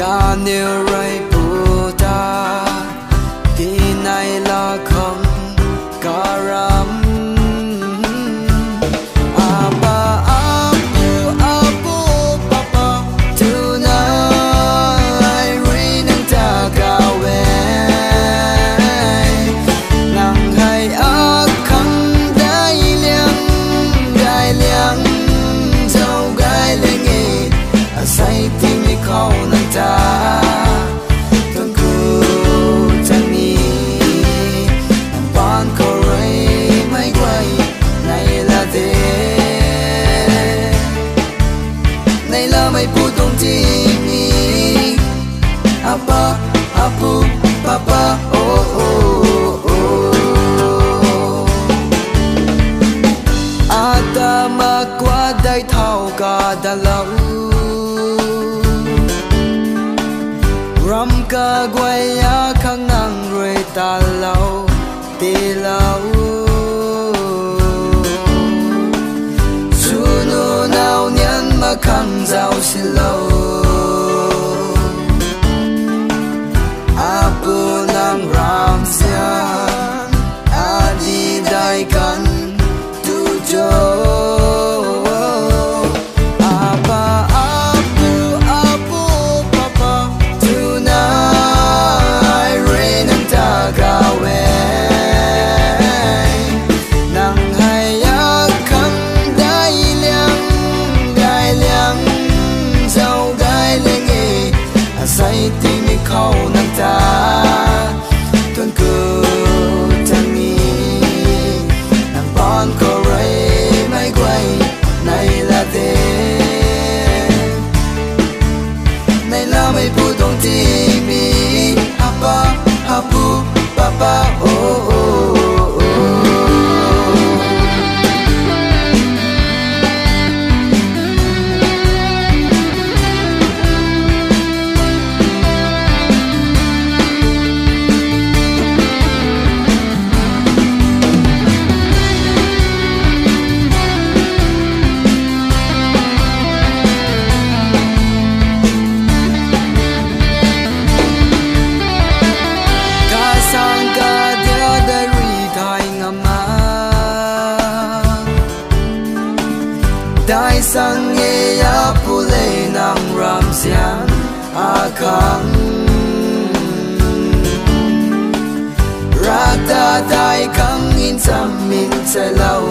cả nếu rai bù ta thì nay là không cả ram say tim mi khâu nang ta tuân cu chân mi nang ban ko ray mai quay này là thế này là mai pu tông tim mi apa apu papa oh oh oh ata ma qua đây thao cả đã lâu ram ka guaya khang nang rui ta lâu ti lâu sunu nào nhân mà khang giàu xin lâu apu nang ram sian adi dai kan tu jo say tim mi khâu nang ta tuân cu chân mi nang bon ko ray mai quay này là thế này là mai pu tông tim mi apa apu papa oh oh dai sang ye ya pule nang ram sian a khang ra ta dai khang in sam min se lâu